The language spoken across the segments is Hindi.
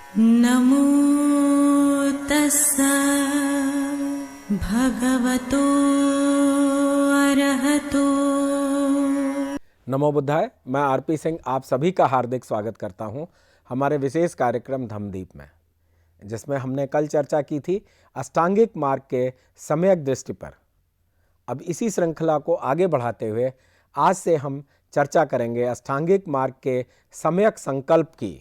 नमो तस्सा भगवतो अरहतो। नमो बुद्धाय। मैं आरपी सिंह आप सभी का हार्दिक स्वागत करता हूं हमारे विशेष कार्यक्रम धम्मदीप में, जिसमें हमने कल चर्चा की थी अष्टांगिक मार्ग के सम्यक दृष्टि पर। अब इसी श्रृंखला को आगे बढ़ाते हुए आज से हम चर्चा करेंगे अष्टांगिक मार्ग के सम्यक संकल्प की।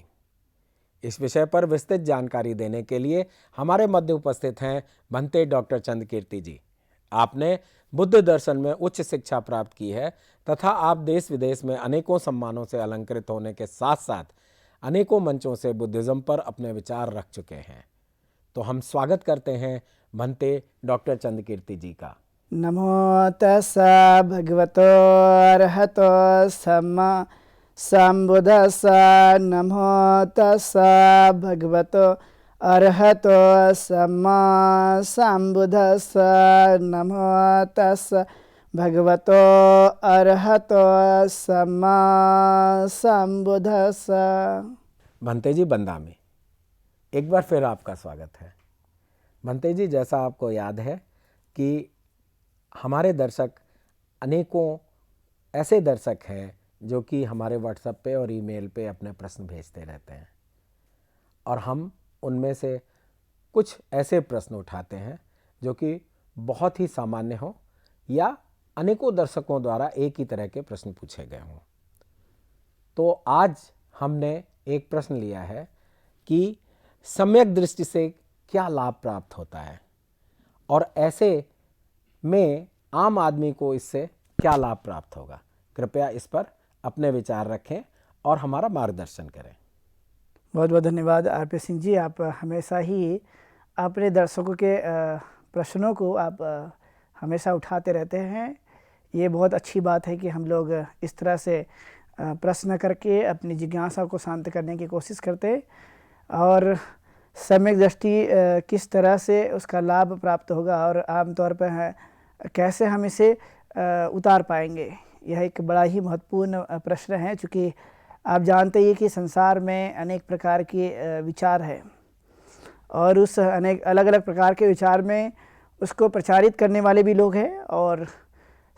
इस विषय पर विस्तृत जानकारी देने के लिए हमारे मध्य उपस्थित हैं भंते डॉक्टर चंद्रकीर्ति जी। आपने बुद्ध दर्शन में उच्च शिक्षा प्राप्त की है तथा आप देश विदेश में अनेकों सम्मानों से अलंकृत होने के साथ साथ अनेकों मंचों से बुद्धिज्म पर अपने विचार रख चुके हैं। तो हम स्वागत करते हैं भंते डॉक्टर चंद्रकीर्ति जी का। नमो तस्सा भगवतो अरहतो सम्मा संबुद्धस्सा। नमो तस्सा भगवतो अरहतो सम्मा संबुद्धस्सा। नमो तस्सा भगवतो अरहतो सम्मा संबुद्धस्सा। भंते जी बंदा में एक बार फिर आपका स्वागत है। भंते जी, जैसा आपको याद है कि हमारे दर्शक अनेकों ऐसे दर्शक हैं जो कि हमारे व्हाट्सएप पे और ईमेल पे अपने प्रश्न भेजते रहते हैं, और हम उनमें से कुछ ऐसे प्रश्न उठाते हैं जो कि बहुत ही सामान्य हो या अनेकों दर्शकों द्वारा एक ही तरह के प्रश्न पूछे गए हों। तो आज हमने एक प्रश्न लिया है कि सम्यक दृष्टि से क्या लाभ प्राप्त होता है और ऐसे में आम आदमी को इससे क्या लाभ प्राप्त होगा। कृपया इस पर अपने विचार रखें और हमारा मार्गदर्शन करें। बहुत बहुत धन्यवाद आरपी सिंह जी। आप हमेशा ही अपने दर्शकों के प्रश्नों को आप हमेशा उठाते रहते हैं। ये बहुत अच्छी बात है कि हम लोग इस तरह से प्रश्न करके अपनी जिज्ञासा को शांत करने की कोशिश करते हैं, और सम्यक दृष्टि किस तरह से उसका लाभ प्राप्त होगा और आमतौर पर कैसे हम इसे उतार पाएंगे, यह एक बड़ा ही महत्वपूर्ण प्रश्न है। चूँकि आप जानते ही कि संसार में अनेक प्रकार के विचार है, और उस अनेक अलग अलग प्रकार के विचार में उसको प्रचारित करने वाले भी लोग हैं, और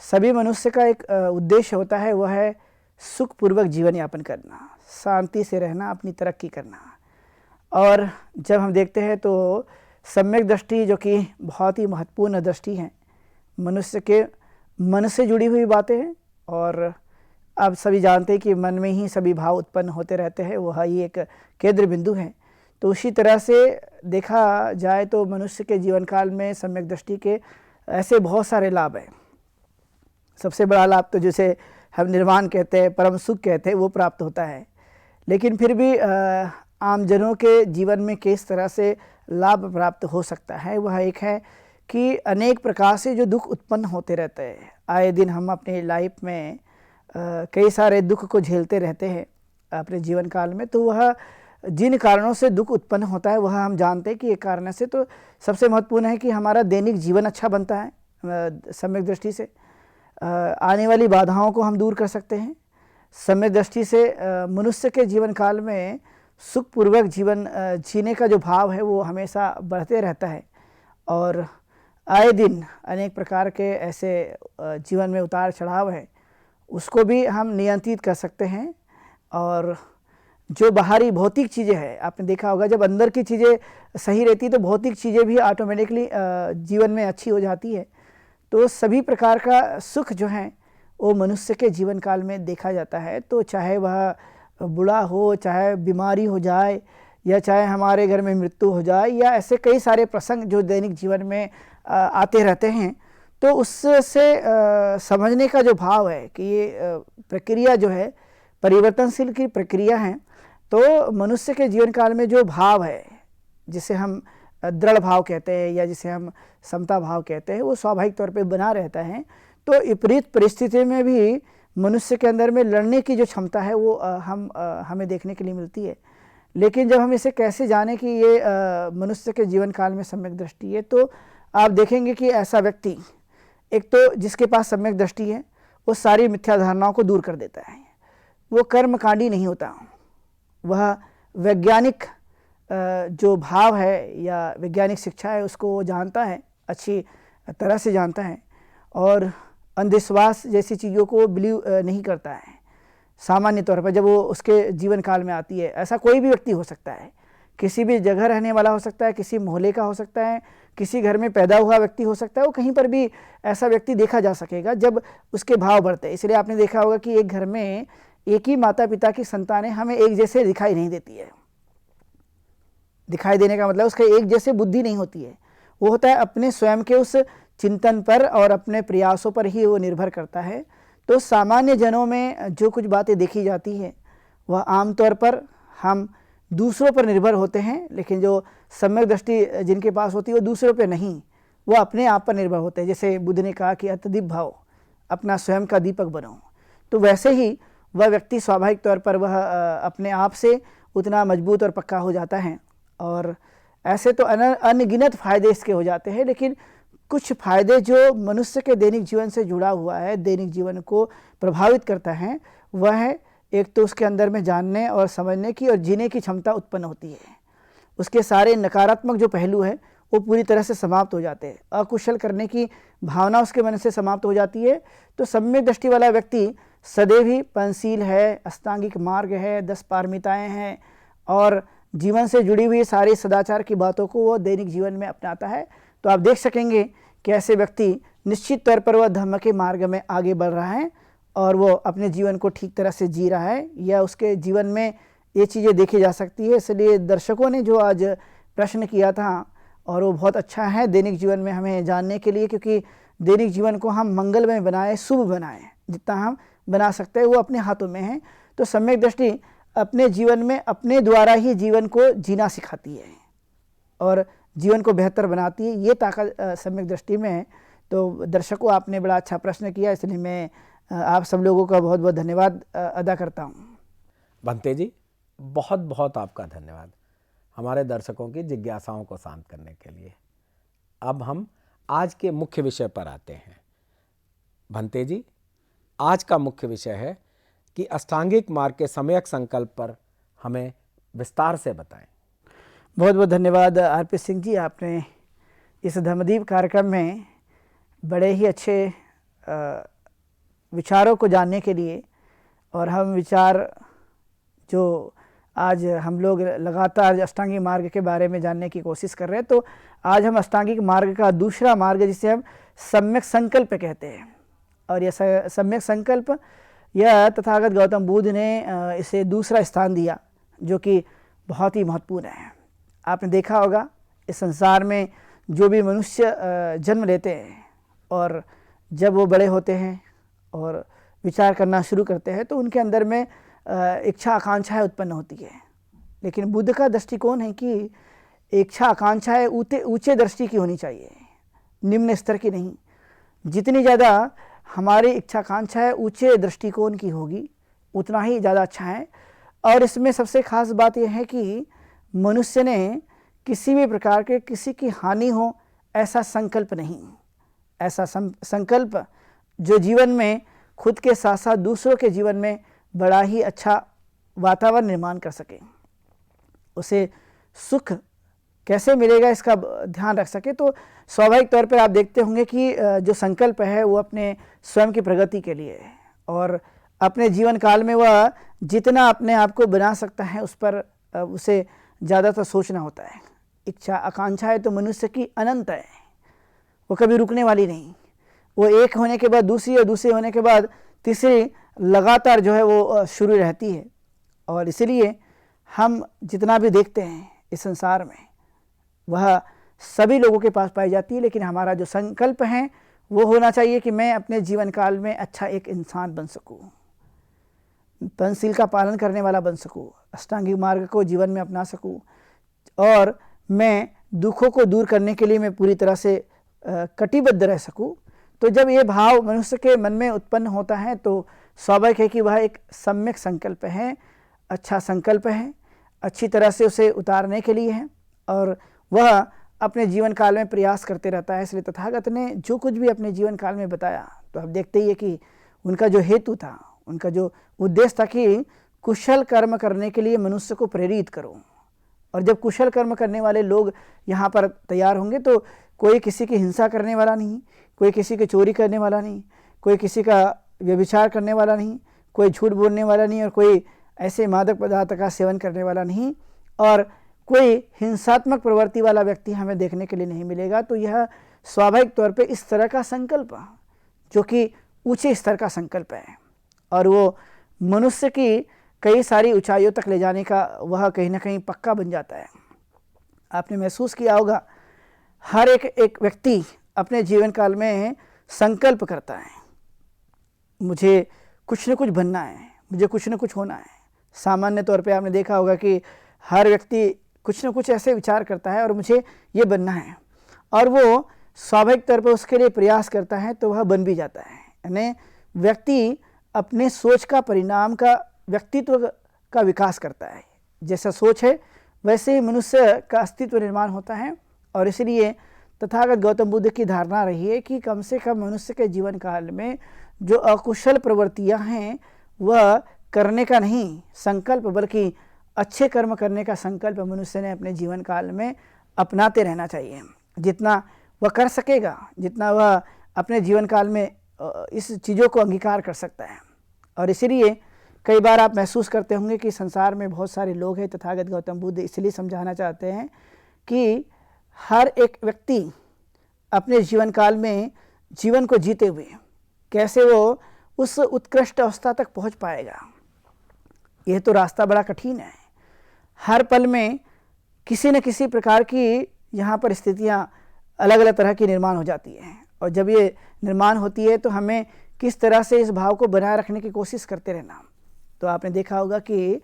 सभी मनुष्य का एक उद्देश्य होता है, वह है सुखपूर्वक जीवन यापन करना, शांति से रहना, अपनी तरक्की करना। और जब हम देखते हैं तो सम्यक दृष्टि, जो कि बहुत ही महत्वपूर्ण दृष्टि है, मनुष्य के मन से जुड़ी हुई बातें हैं, और आप सभी जानते हैं कि मन में ही सभी भाव उत्पन्न होते रहते हैं, वह ही एक केंद्र बिंदु है। तो उसी तरह से देखा जाए तो मनुष्य के जीवन काल में सम्यक दृष्टि के ऐसे बहुत सारे लाभ हैं। सबसे बड़ा लाभ तो जिसे हम निर्वाण कहते हैं, परम सुख कहते हैं, वो प्राप्त होता है। लेकिन फिर भी आम जनों के जीवन में किस तरह से लाभ प्राप्त हो सकता है, वह एक है कि अनेक प्रकार से जो दुख उत्पन्न होते रहते हैं, आए दिन हम अपने लाइफ में कई सारे दुख को झेलते रहते हैं अपने जीवन काल में। तो वह जिन कारणों से दुख उत्पन्न होता है, वह हम जानते हैं कि एक कारण से तो सबसे महत्वपूर्ण है कि हमारा दैनिक जीवन अच्छा बनता है। सम्यक दृष्टि से आने वाली बाधाओं को हम दूर कर सकते हैं। सम्यक दृष्टि से मनुष्य के जीवन काल में सुखपूर्वक जीवन जीने का जो भाव है वो हमेशा बढ़ते रहता है, और आए दिन अनेक प्रकार के ऐसे जीवन में उतार चढ़ाव है, उसको भी हम नियंत्रित कर सकते हैं। और जो बाहरी भौतिक चीज़ें हैं, आपने देखा होगा जब अंदर की चीज़ें सही रहती तो भौतिक चीज़ें भी ऑटोमेटिकली जीवन में अच्छी हो जाती है। तो सभी प्रकार का सुख जो है वो मनुष्य के जीवन काल में देखा जाता है। तो चाहे वह बूढ़ा हो, चाहे बीमारी हो जाए, या चाहे हमारे घर में मृत्यु हो जाए, या ऐसे कई सारे प्रसंग जो दैनिक जीवन में आते रहते हैं, तो उससे समझने का जो भाव है कि ये प्रक्रिया जो है परिवर्तनशील की प्रक्रिया है। तो मनुष्य के जीवन काल में जो भाव है, जिसे हम दृढ़ भाव कहते हैं या जिसे हम समता भाव कहते हैं, वो स्वाभाविक तौर पे बना रहता है। तो विपरीत परिस्थिति में भी मनुष्य के अंदर में लड़ने की जो क्षमता है वो हमें देखने के लिए मिलती है। लेकिन जब हम इसे कैसे जाने कि ये मनुष्य के जीवन काल में सम्यक दृष्टि है, तो आप देखेंगे कि ऐसा व्यक्ति, एक तो जिसके पास सम्यक दृष्टि है, वो सारी मिथ्या धारणाओं को दूर कर देता है। वो कर्मकांडी नहीं होता, वह वैज्ञानिक जो भाव है या वैज्ञानिक शिक्षा है उसको वो जानता है, अच्छी तरह से जानता है, और अंधविश्वास जैसी चीज़ों को बिलीव नहीं करता है सामान्य तौर पर जब वो उसके जीवन काल में आती है। ऐसा कोई भी व्यक्ति हो सकता है, किसी भी जगह रहने वाला हो सकता है, किसी मोहल्ले का हो सकता है, किसी घर में पैदा हुआ व्यक्ति हो सकता है, वो कहीं पर भी ऐसा व्यक्ति देखा जा सकेगा जब उसके भाव बढ़ते हैं। इसलिए आपने देखा होगा कि एक घर में एक ही माता पिता की संतानें हमें एक जैसे दिखाई नहीं देती है। दिखाई देने का मतलब उसका एक जैसे बुद्धि नहीं होती है, वो होता है अपने स्वयं के उस चिंतन पर और अपने प्रयासों पर ही वो निर्भर करता है। तो सामान्य जनों में जो कुछ बातें देखी जाती है वह आमतौर पर हम दूसरों पर निर्भर होते हैं, लेकिन जो सम्यक दृष्टि जिनके पास होती है वो दूसरों पर नहीं, वो अपने आप पर निर्भर होते हैं। जैसे बुद्ध ने कहा कि अत्यधिक भाव, अपना स्वयं का दीपक बनो, तो वैसे ही वह व्यक्ति स्वाभाविक तौर पर वह अपने आप से उतना मजबूत और पक्का हो जाता है। और ऐसे तो अनगिनत फ़ायदे इसके हो जाते हैं, लेकिन कुछ फ़ायदे जो मनुष्य के दैनिक जीवन से जुड़ा हुआ है, दैनिक जीवन को प्रभावित करता है, वह है एक तो उसके अंदर में जानने और समझने की और जीने की क्षमता उत्पन्न होती है। उसके सारे नकारात्मक जो पहलू है वो पूरी तरह से समाप्त हो जाते हैं, अकुशल करने की भावना उसके मन से समाप्त हो जाती है। तो सम्यक दृष्टि वाला व्यक्ति सदैव ही पंचशील है, अष्टांगिक मार्ग है, 10 पारमिताएँ हैं और जीवन से जुड़ी हुई सारी सदाचार की बातों को वो दैनिक जीवन में अपनाता है। तो आप देख सकेंगे कि ऐसे व्यक्ति निश्चित तौर पर वह धर्म के मार्ग में आगे बढ़ रहा है और वो अपने जीवन को ठीक तरह से जी रहा है, या उसके जीवन में ये चीज़ें देखी जा सकती है। इसलिए दर्शकों ने जो आज प्रश्न किया था और वो बहुत अच्छा है दैनिक जीवन में हमें जानने के लिए, क्योंकि दैनिक जीवन को हम मंगलमय बनाएं, शुभ बनाएं, जितना हम बना सकते हैं वो अपने हाथों में है। तो सम्यक दृष्टि अपने जीवन में अपने द्वारा ही जीवन को जीना सिखाती है और जीवन को बेहतर बनाती है, ये ताकत सम्यक दृष्टि में है। तो दर्शकों, आपने बड़ा अच्छा प्रश्न किया, इसलिए मैं आप सब लोगों का बहुत बहुत धन्यवाद अदा करता हूँ। भंते जी, बहुत बहुत आपका धन्यवाद हमारे दर्शकों की जिज्ञासाओं को शांत करने के लिए। अब हम आज के मुख्य विषय पर आते हैं। भंते जी, आज का मुख्य विषय है कि अष्टांगिक मार्ग के सम्यक संकल्प पर हमें विस्तार से बताएं। बहुत बहुत धन्यवाद आरपी सिंह जी, आपने इस धर्मदीप कार्यक्रम में बड़े ही अच्छे विचारों को जानने के लिए, और हम विचार जो आज हम लोग लगातार अष्टांगिक मार्ग के बारे में जानने की कोशिश कर रहे हैं, तो आज हम अष्टांगिक मार्ग का दूसरा मार्ग जिसे हम सम्यक संकल्प कहते हैं, और यह सम्यक संकल्प यह तथागत गौतम बुद्ध ने इसे दूसरा स्थान दिया, जो कि बहुत ही महत्वपूर्ण है। आपने देखा होगा इस संसार में जो भी मनुष्य जन्म लेते हैं और जब वो बड़े होते हैं और विचार करना शुरू करते हैं तो उनके अंदर में इच्छा आकांक्षाएं उत्पन्न होती है। लेकिन बुद्ध का दृष्टिकोण है कि इच्छा आकांक्षाएं ऊंचे दृष्टि की होनी चाहिए, निम्न स्तर की नहीं। जितनी ज़्यादा हमारी इच्छा आकांक्षाएं ऊंचे दृष्टिकोण की होगी उतना ही ज़्यादा अच्छा है। और इसमें सबसे खास बात यह है कि मनुष्य ने किसी भी प्रकार के किसी की हानि हो ऐसा संकल्प नहीं, ऐसा संकल्प जो जीवन में खुद के साथ साथ दूसरों के जीवन में बड़ा ही अच्छा वातावरण निर्माण कर सके, उसे सुख कैसे मिलेगा इसका ध्यान रख सके। तो स्वाभाविक तौर पर आप देखते होंगे कि जो संकल्प है वो अपने स्वयं की प्रगति के लिए है, और अपने जीवन काल में वह जितना अपने आप को बना सकता है उस पर उसे ज़्यादातर सोचना होता है। इच्छा आकांक्षाएं तो मनुष्य की अनंत है, वो कभी रुकने वाली नहीं। वो एक होने के बाद दूसरी और दूसरी होने के बाद तीसरी लगातार जो है वो शुरू रहती है। और इसीलिए हम जितना भी देखते हैं इस संसार में वह सभी लोगों के पास पाई जाती है, लेकिन हमारा जो संकल्प है वो होना चाहिए कि मैं अपने जीवन काल में अच्छा एक इंसान बन सकूं, पंचशील का पालन करने वाला बन सकूं, अष्टांगिक मार्ग को जीवन में अपना सकूं, और मैं दुखों को दूर करने के लिए मैं पूरी तरह से कटिबद्ध रह सकूं। तो जब ये भाव मनुष्य के मन में उत्पन्न होता है तो स्वाभाविक है कि वह एक सम्यक संकल्प है, अच्छा संकल्प है, अच्छी तरह से उसे उतारने के लिए है, और वह अपने जीवन काल में प्रयास करते रहता है। इसलिए तथागत ने जो कुछ भी अपने जीवन काल में बताया तो आप देखते ही है कि उनका जो हेतु था, उनका जो उद्देश्य था कि कुशल कर्म करने के लिए मनुष्य को प्रेरित करो, और जब कुशल कर्म करने वाले लोग यहाँ पर तैयार होंगे तो कोई किसी की हिंसा करने वाला नहीं, कोई किसी की चोरी करने वाला नहीं, कोई किसी का व्यभिचार करने वाला नहीं, कोई झूठ बोलने वाला नहीं, और कोई ऐसे मादक पदार्थ का सेवन करने वाला नहीं, और कोई हिंसात्मक प्रवृत्ति वाला व्यक्ति हमें देखने के लिए नहीं मिलेगा। तो यह स्वाभाविक तौर पे इस तरह का संकल्प जो कि ऊंचे स्तर का संकल्प है और वो मनुष्य की कई सारी ऊंचाइयों तक ले जाने का वह कहीं ना कहीं पक्का बन जाता है। आपने महसूस किया होगा, हर एक व्यक्ति अपने जीवन काल में संकल्प करता है, मुझे कुछ न कुछ बनना है, मुझे कुछ न कुछ होना है। सामान्य तौर पे आपने देखा होगा कि हर व्यक्ति कुछ न कुछ ऐसे विचार करता है और मुझे ये बनना है, और वो स्वाभाविक तौर पर उसके लिए प्रयास करता है तो वह बन भी जाता है। यानी व्यक्ति अपने सोच का परिणाम का व्यक्तित्व का विकास करता है। जैसा सोच है वैसे ही मनुष्य का अस्तित्व निर्माण होता है, और इसलिए तथागत गौतम बुद्ध की धारणा रही है कि कम से कम मनुष्य के जीवन काल में जो अकुशल प्रवृत्तियां हैं वह करने का नहीं संकल्प, बल्कि अच्छे कर्म करने का संकल्प मनुष्य ने अपने जीवन काल में अपनाते रहना चाहिए। जितना वह कर सकेगा, जितना वह अपने जीवन काल में इस चीज़ों को अंगीकार कर सकता है। और इसीलिए कई बार आप महसूस करते होंगे कि संसार में बहुत सारे लोग हैं, तथागत गौतम बुद्ध इसलिए समझाना चाहते हैं कि हर एक व्यक्ति अपने जीवन काल में जीवन को जीते हुए कैसे वो उस उत्कृष्ट अवस्था तक पहुंच पाएगा। यह तो रास्ता बड़ा कठिन है। हर पल में किसी न किसी प्रकार की यहाँ पर स्थितियाँ अलग अलग तरह की निर्माण हो जाती हैं, और जब ये निर्माण होती है तो हमें किस तरह से इस भाव को बनाए रखने की कोशिश करते रहना। तो आपने देखा होगा कि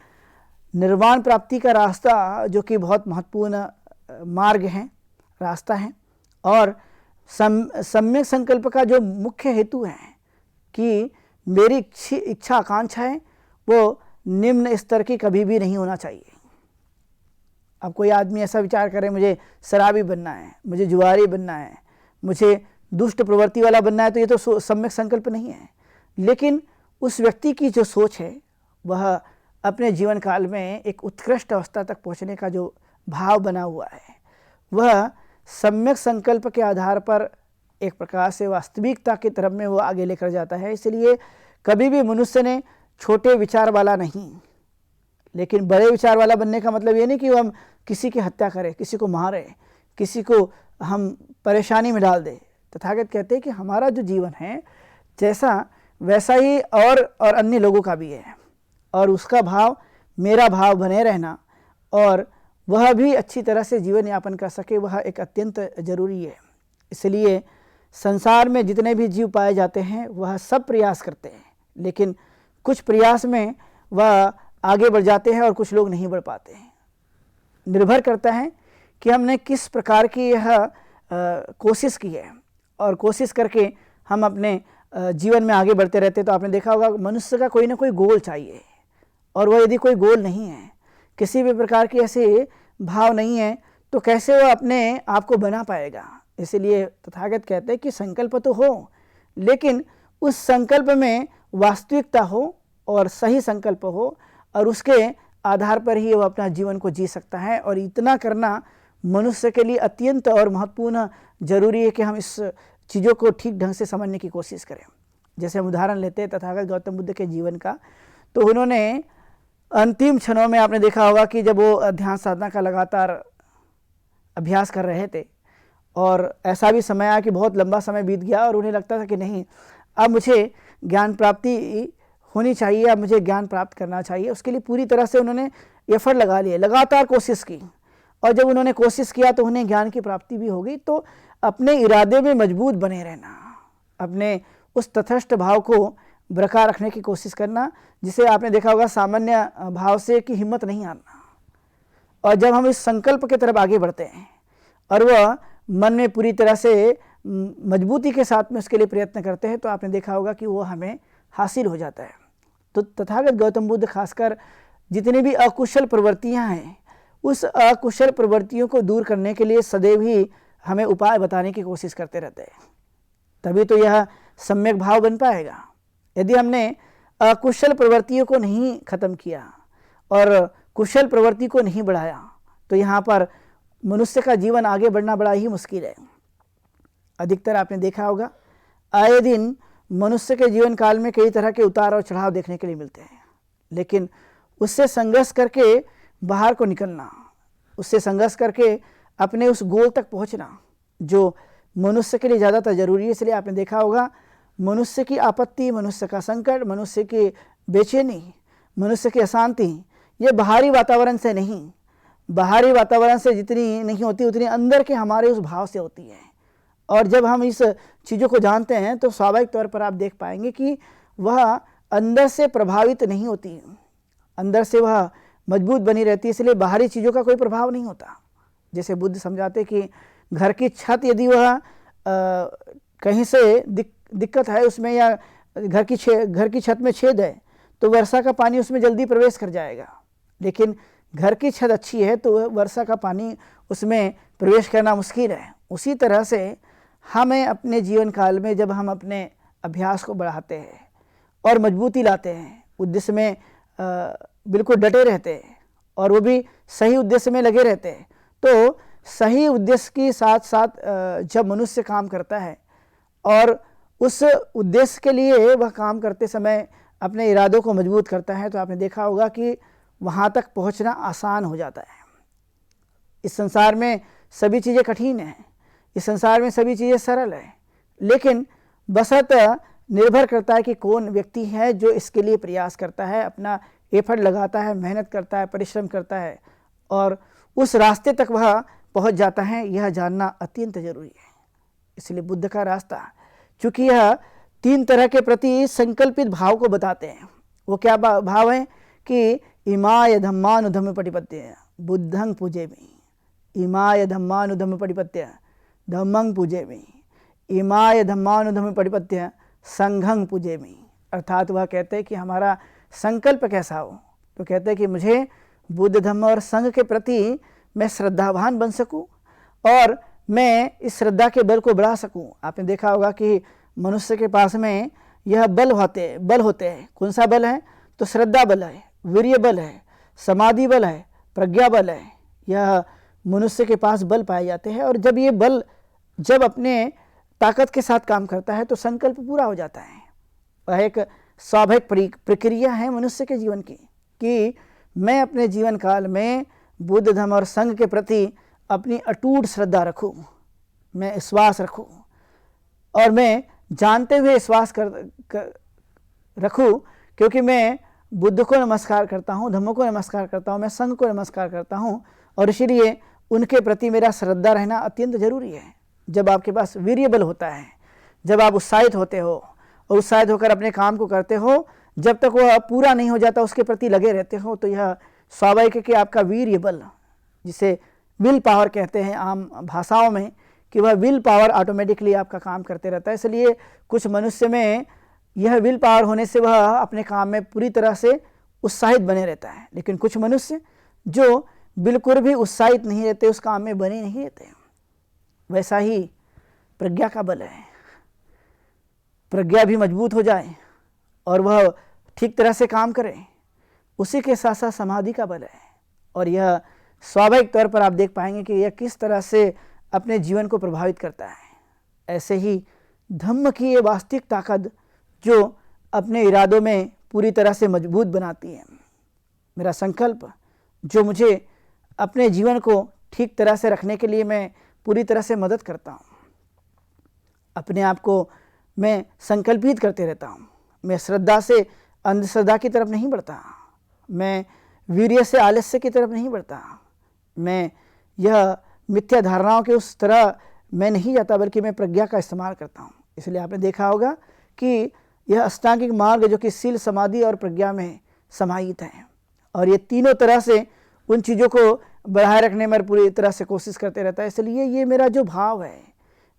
निर्वाण प्राप्ति का रास्ता जो कि बहुत महत्वपूर्ण मार्ग है, रास्ता है, और सम्यक संकल्प का जो मुख्य हेतु है कि मेरी इच्छा आकांक्षा है वो निम्न स्तर की कभी भी नहीं होना चाहिए। अब कोई आदमी ऐसा विचार करे मुझे शराबी बनना है, मुझे जुआरी बनना है, मुझे दुष्ट प्रवृत्ति वाला बनना है, तो ये तो सम्यक संकल्प नहीं है। लेकिन उस व्यक्ति की जो सोच है वह अपने जीवन काल में एक उत्कृष्ट अवस्था तक पहुंचने का जो भाव बना हुआ है वह सम्यक संकल्प के आधार पर एक प्रकार से वास्तविकता की तरफ में वो आगे लेकर जाता है। इसलिए कभी भी मनुष्य ने छोटे विचार वाला नहीं, लेकिन बड़े विचार वाला बनने का मतलब ये नहीं कि वो हम किसी की हत्या करें, किसी को मारें, किसी को हम परेशानी में डाल दें। तथागत कहते हैं कि हमारा जो जीवन है जैसा वैसा ही और अन्य लोगों का भी है, और उसका भाव मेरा भाव बने रहना और वह भी अच्छी तरह से जीवन यापन कर सके वह एक अत्यंत जरूरी है। इसलिए संसार में जितने भी जीव पाए जाते हैं वह सब प्रयास करते हैं, लेकिन कुछ प्रयास में वह आगे बढ़ जाते हैं और कुछ लोग नहीं बढ़ पाते हैं। निर्भर करता है कि हमने किस प्रकार की यह कोशिश की है, और कोशिश करके हम अपने जीवन में आगे बढ़ते रहते। तो आपने देखा होगा मनुष्य का कोई ना कोई गोल चाहिए, और वह यदि कोई गोल नहीं है, किसी भी प्रकार की ऐसे भाव नहीं है, तो कैसे वो अपने आप को बना पाएगा। इसलिए तथागत कहते हैं कि संकल्प तो हो, लेकिन उस संकल्प में वास्तविकता हो और सही संकल्प हो, और उसके आधार पर ही वो अपना जीवन को जी सकता है। और इतना करना मनुष्य के लिए अत्यंत और महत्वपूर्ण जरूरी है कि हम इस चीज़ों को ठीक ढंग से समझने की कोशिश करें। जैसे हम उदाहरण लेते हैं तथागत गौतम बुद्ध के जीवन का, तो उन्होंने अंतिम क्षणों में आपने देखा होगा कि जब वो ध्यान साधना का लगातार अभ्यास कर रहे थे, और ऐसा भी समय आया कि बहुत लंबा समय बीत गया और उन्हें लगता था कि नहीं, अब मुझे ज्ञान प्राप्ति होनी चाहिए, अब मुझे ज्ञान प्राप्त करना चाहिए। उसके लिए पूरी तरह से उन्होंने एफर्ट लगा लिए, लगातार कोशिश की, और जब उन्होंने कोशिश किया तो उन्हें ज्ञान की प्राप्ति भी हो गई। तो अपने इरादे में मजबूत बने रहना, अपने उस तटस्थ भाव को बरकरार रखने की कोशिश करना, जिसे आपने देखा होगा सामान्य भाव से कि हिम्मत नहीं आना। और जब हम इस संकल्प की तरफ आगे बढ़ते हैं और वह मन में पूरी तरह से मजबूती के साथ में उसके लिए प्रयत्न करते हैं, तो आपने देखा होगा कि वो हमें हासिल हो जाता है। तो तथागत गौतम बुद्ध खासकर जितनी भी अकुशल प्रवृत्तियां हैं, उस अकुशल प्रवृत्तियों को दूर करने के लिए सदैव ही हमें उपाय बताने की कोशिश करते रहते हैं। तभी तो यह सम्यक भाव बन पाएगा। यदि हमने अकुशल प्रवृत्तियों को नहीं खत्म किया और कुशल प्रवृत्ति को नहीं बढ़ाया, तो यहाँ पर मनुष्य का जीवन आगे बढ़ना बड़ा ही मुश्किल है। अधिकतर आपने देखा होगा, आए दिन मनुष्य के जीवन काल में कई तरह के उतार और चढ़ाव देखने के लिए मिलते हैं, लेकिन उससे संघर्ष करके बाहर को निकलना, उससे संघर्ष करके अपने उस गोल तक पहुंचना जो मनुष्य के लिए ज़्यादातर जरूरी है। इसलिए आपने देखा होगा, मनुष्य की आपत्ति, मनुष्य का संकट, मनुष्य की बेचैनी, मनुष्य की अशांति, ये बाहरी वातावरण से नहीं, बाहरी वातावरण से जितनी नहीं होती उतनी अंदर के हमारे उस भाव से होती है। और जब हम इस चीज़ों को जानते हैं तो स्वाभाविक तौर पर आप देख पाएंगे कि वह अंदर से प्रभावित नहीं होती, अंदर से वह मजबूत बनी रहती है, इसलिए बाहरी चीज़ों का कोई प्रभाव नहीं होता। जैसे बुद्ध समझाते कि घर की छत यदि वह कहीं से दिक्कत है उसमें, या घर की छत में छेद है तो वर्षा का पानी उसमें जल्दी प्रवेश कर जाएगा, लेकिन घर की छत अच्छी है तो वर्षा का पानी उसमें प्रवेश करना मुश्किल है। उसी तरह से हमें अपने जीवन काल में जब हम अपने अभ्यास को बढ़ाते हैं और मजबूती लाते हैं, उद्देश्य में बिल्कुल डटे रहते हैं और वो भी सही उद्देश्य में लगे रहते हैं, तो सही उद्देश्य के साथ साथ जब मनुष्य काम करता है और उस उद्देश्य के लिए वह काम करते समय अपने इरादों को मजबूत करता है, तो आपने देखा होगा कि वहाँ तक पहुँचना आसान हो जाता है। इस संसार में सभी चीज़ें कठिन हैं, इस संसार में सभी चीज़ें सरल है, लेकिन बशर्ते निर्भर करता है कि कौन व्यक्ति है जो इसके लिए प्रयास करता है, अपना एफर्ट लगाता है, मेहनत करता है, परिश्रम करता है और उस रास्ते तक वह पहुंच जाता है। यह जानना अत्यंत जरूरी है। इसलिए बुद्ध का रास्ता, चूँकि यह 3 तरह के प्रति संकल्पित भाव को बताते हैं। वो क्या भाव है कि इमाय धम्मानुधम्म पटिपत्य बुद्धं पूजेमि, इमाय धम्मानुधम्म पटिपत्य धम्मं पूजेमि, इमाय धम्मानुधम्म पटिपत्य संघं पूजेमि। अर्थात वह कहते हैं कि हमारा संकल्प कैसा हो, तो कहते हैं कि मुझे बुद्ध धम्म और संघ के प्रति मैं श्रद्धावान बन सकूं और मैं इस श्रद्धा के बल को बढ़ा सकूं। आपने देखा होगा कि मनुष्य के पास में यह बल होते हैं। कौन सा बल है? तो श्रद्धा बल है, वीर्य बल है, समाधि बल है, प्रज्ञा बल है। यह मनुष्य के पास बल पाए जाते हैं और जब ये बल जब अपने ताकत के साथ काम करता है तो संकल्प पूरा हो जाता है। वह एक स्वाभाविक प्रक्रिया है मनुष्य के जीवन की कि मैं अपने जीवन काल में बुद्ध धम्म और संघ के प्रति अपनी अटूट श्रद्धा रखूं, मैं विश्वास रखूं और मैं जानते हुए विश्वास रखूं, क्योंकि मैं बुद्ध को नमस्कार करता हूं, धम्म को नमस्कार करता हूं, मैं संघ को नमस्कार करता हूं और इसीलिए उनके प्रति मेरा श्रद्धा रहना अत्यंत जरूरी है। जब आपके पास वीर्य बल होता है, जब आप उत्साहित होते हो और उत्साहित होकर अपने काम को करते हो, जब तक वह पूरा नहीं हो जाता उसके प्रति लगे रहते हो, तो यह स्वाभाविक है कि आपका वीर्य बल, जिसे विल पावर कहते हैं आम भाषाओं में, कि वह विल पावर ऑटोमेटिकली आपका काम करते रहता है। इसलिए कुछ मनुष्य में यह विल पावर होने से वह अपने काम में पूरी तरह से उत्साहित बने रहता है, लेकिन कुछ मनुष्य जो बिल्कुल भी उत्साहित नहीं रहते, उस काम में बने नहीं रहते। वैसा ही प्रज्ञा का बल है। प्रज्ञा भी मजबूत हो जाए और वह ठीक तरह से काम करे, उसी के साथ साथ समाधि का बल है। और यह स्वाभाविक तौर पर आप देख पाएंगे कि यह किस तरह से अपने जीवन को प्रभावित करता है। ऐसे ही धम्म की ये वास्तविक ताकत जो अपने इरादों में पूरी तरह से मजबूत बनाती है। मेरा संकल्प जो मुझे अपने जीवन को ठीक तरह से रखने के लिए मैं पूरी तरह से मदद करता हूँ। अपने आप को मैं संकल्पित करते रहता हूँ। मैं श्रद्धा से अंधश्रद्धा की तरफ नहीं बढ़ता, मैं वीर्य से आलस्य की तरफ नहीं बढ़ता, मैं यह मिथ्या धारणाओं के उस तरह मैं नहीं जाता, बल्कि मैं प्रज्ञा का इस्तेमाल करता हूँ। इसलिए आपने देखा होगा कि यह अष्टांगिक मार्ग जो कि शील, समाधि और प्रज्ञा में समाहित है, और ये तीनों तरह से उन चीज़ों को बढ़ाए रखने में पूरी तरह से कोशिश करते रहता है। इसलिए ये मेरा जो भाव है,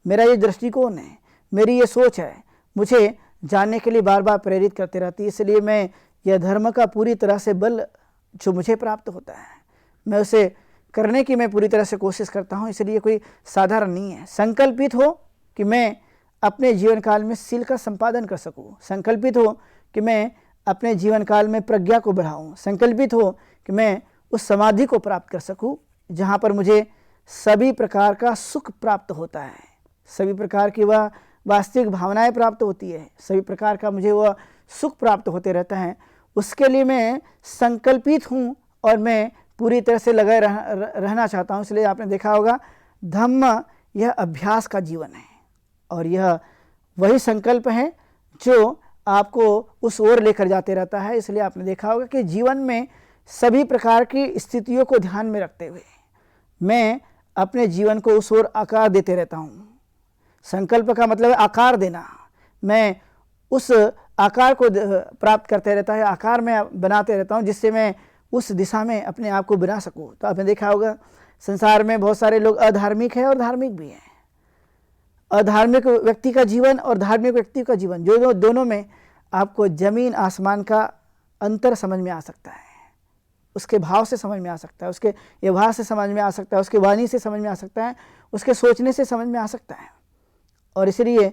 मेरा ये दृष्टिकोण है, मेरी ये सोच है, मुझे जानने के लिए बार बार प्रेरित करते रहती है। इसलिए मैं यह धर्म का पूरी तरह से बल जो मुझे प्राप्त होता है, मैं उसे करने की मैं पूरी तरह से कोशिश करता हूँ। इसलिए कोई साधारण नहीं है। संकल्पित हो कि मैं अपने जीवन काल में शील का संपादन कर सकूँ, संकल्पित हो कि मैं अपने जीवन काल में प्रज्ञा को बढ़ाऊँ, संकल्पित हो कि मैं उस समाधि को प्राप्त कर सकूँ, जहाँ पर मुझे सभी प्रकार का सुख प्राप्त होता है, सभी प्रकार की वह वास्तविक भावनाएं प्राप्त होती है, सभी प्रकार का मुझे वह सुख प्राप्त होते रहता है, उसके लिए मैं संकल्पित हूँ और मैं पूरी तरह से लगे रहना चाहता हूँ। इसलिए आपने देखा होगा धम्म यह अभ्यास का जीवन है और यह वही संकल्प है जो आपको उस ओर लेकर जाते रहता है। इसलिए आपने देखा होगा कि जीवन में सभी प्रकार की स्थितियों को ध्यान में रखते हुए मैं अपने जीवन को उस ओर आकार देते रहता हूँ। संकल्प का मतलब है आकार देना, मैं उस आकार को प्राप्त करते रहता है, आकार में बनाते रहता हूँ जिससे मैं उस दिशा में अपने आप को बना सकूँ। तो आपने देखा होगा संसार में बहुत सारे लोग अधार्मिक हैं और धार्मिक भी हैं। अधार्मिक व्यक्ति का जीवन और धार्मिक व्यक्ति का जीवन जो दोनों में आपको जमीन आसमान का अंतर समझ में आ सकता है, उसके भाव से समझ में आ सकता है, उसके व्यवहार से समझ में आ सकता है, उसके वाणी से समझ में आ सकता है, उसके सोचने से समझ में आ सकता है। और इसलिए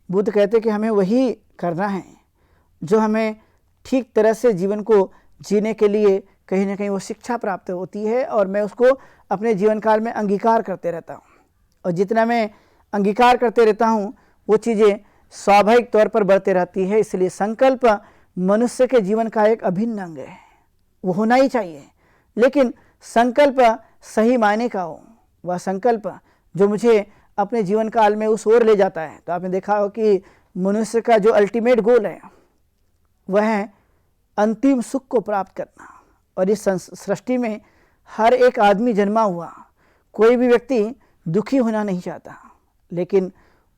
बुद्ध कहते हैं कि हमें वही करना है जो हमें ठीक तरह से जीवन को जीने के लिए कहीं ना कहीं वो शिक्षा प्राप्त होती है और मैं उसको अपने जीवन काल में अंगीकार करते रहता हूँ। और जितना मैं अंगीकार करते रहता हूँ वो चीज़ें स्वाभाविक तौर पर बढ़ते रहती है। इसलिए संकल्प मनुष्य के जीवन का एक अभिन्न अंग है, वो होना ही चाहिए, लेकिन संकल्प सही मायने का हो, वह संकल्प जो मुझे अपने जीवन काल में उस ओर ले जाता है। तो आपने देखा हो कि मनुष्य का जो अल्टीमेट गोल है वह है अंतिम सुख को प्राप्त करना। और इस सृष्टि में हर एक आदमी जन्मा हुआ, कोई भी व्यक्ति दुखी होना नहीं चाहता, लेकिन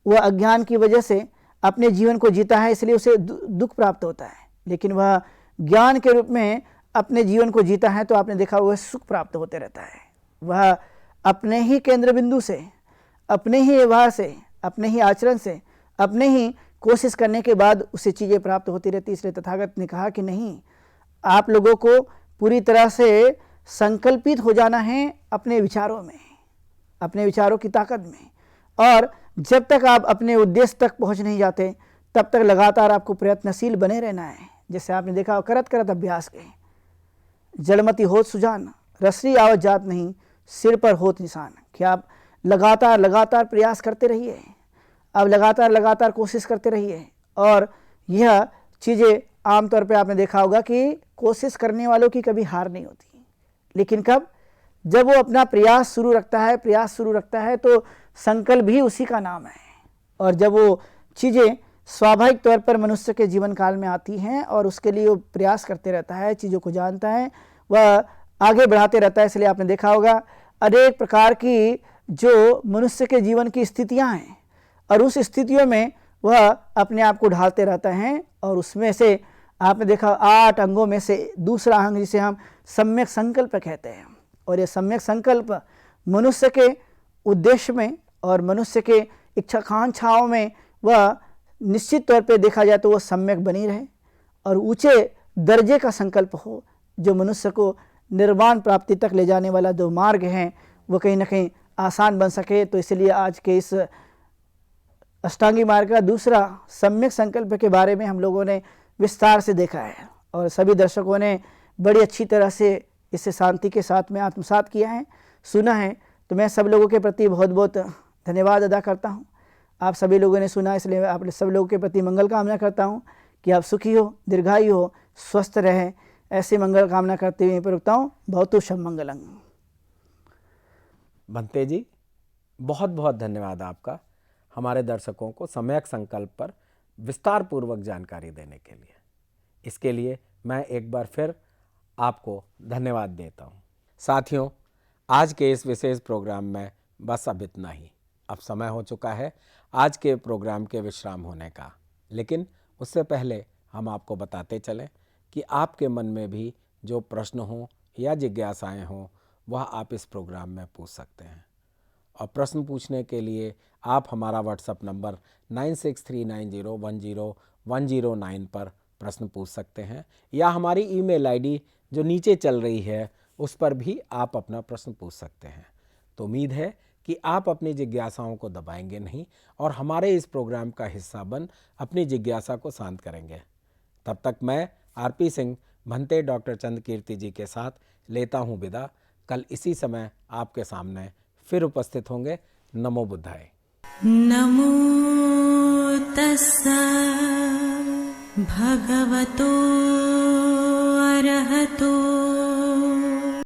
वह अज्ञान की वजह से अपने जीवन को जीता है, इसलिए उसे दुख प्राप्त होता है। लेकिन वह ज्ञान के रूप में अपने जीवन को जीता है तो आपने देखा वह सुख प्राप्त होते रहता है। वह अपने ही केंद्र बिंदु से, अपने ही व्यवहार से, अपने ही आचरण से, अपने ही कोशिश करने के बाद उसे चीज़ें प्राप्त होती रहती। इसलिए तथागत ने कहा कि नहीं, आप लोगों को पूरी तरह से संकल्पित हो जाना है अपने विचारों में, अपने विचारों की ताकत में। और जब तक आप अपने उद्देश्य तक पहुंच नहीं जाते तब तक लगातार आपको प्रयत्नशील बने रहना है। जैसे आपने देखा करत करत अभ्यास के जड़मती होत सुजान, रसरी आवत जात नहीं, सिर पर होत निशान। कि आप लगातार प्रयास करते रहिए, आप लगातार कोशिश करते रहिए। और यह चीज़ें आमतौर पे आपने देखा होगा कि कोशिश करने वालों की कभी हार नहीं होती, लेकिन कब, जब वो अपना प्रयास शुरू रखता है तो संकल्प भी उसी का नाम है। और जब वो चीज़ें स्वाभाविक तौर पर मनुष्य के जीवन काल में आती हैं और उसके लिए वो प्रयास करते रहता है, चीज़ों को जानता है, वह आगे बढ़ाते रहता है। इसलिए आपने देखा होगा अनेक प्रकार की जो मनुष्य के जीवन की स्थितियां हैं और उस स्थितियों में वह अपने आप को ढालते रहता है। और उसमें से आपने देखा 8 अंगों में से दूसरा अंग जिसे हम सम्यक संकल्प कहते हैं। और ये सम्यक संकल्प मनुष्य के उद्देश्य में और मनुष्य के इच्छाकांक्षाओं में वह निश्चित तौर पे देखा जाए तो वह सम्यक बनी रहे और ऊंचे दर्जे का संकल्प हो जो मनुष्य को निर्वाण प्राप्ति तक ले जाने वाला जो मार्ग है वो कहीं ना कहीं आसान बन सके। तो इसलिए आज के इस अष्टांगी मार्ग का दूसरा सम्यक संकल्प के बारे में हम लोगों ने विस्तार से देखा है और सभी दर्शकों ने बड़ी अच्छी तरह से इसे शांति के साथ में आत्मसात किया है, सुना है। तो मैं सब लोगों के प्रति बहुत बहुत धन्यवाद अदा करता हूँ। आप सभी लोगों ने सुना, इसलिए मैं आप सब लोगों के प्रति मंगल कामना करता हूँ कि आप सुखी हो, दीर्घायु हो, स्वस्थ रहें। ऐसी मंगल कामना करते हुए प्रवक्ता हूँ भवतु शुभ मंगलम्। भंते जी, बहुत बहुत धन्यवाद आपका हमारे दर्शकों को सम्यक संकल्प पर विस्तार पूर्वक जानकारी देने के लिए। इसके लिए मैं एक बार फिर आपको धन्यवाद देता हूँ। साथियों, आज के इस विशेष प्रोग्राम में बस अब इतना ही। अब समय हो चुका है आज के प्रोग्राम के विश्राम होने का, लेकिन उससे पहले हम आपको बताते चलें कि आपके मन में भी जो प्रश्न हो या जिज्ञासाएं हों वह आप इस प्रोग्राम में पूछ सकते हैं। और प्रश्न पूछने के लिए आप हमारा व्हाट्सएप नंबर 9639010109 पर प्रश्न पूछ सकते हैं या हमारी ईमेल आईडी जो नीचे चल रही है उस पर भी आप अपना प्रश्न पूछ सकते हैं। तो उम्मीद है कि आप अपनी जिज्ञासाओं को दबाएंगे नहीं और हमारे इस प्रोग्राम का हिस्सा बन अपनी जिज्ञासा को शांत करेंगे। तब तक मैं आरपी सिंह भंते डॉक्टर चंद्रकीर्ति जी के साथ लेता हूँ विदा। कल इसी समय आपके सामने फिर उपस्थित होंगे। नमो बुद्धाय। नमो तस्सा भगवतो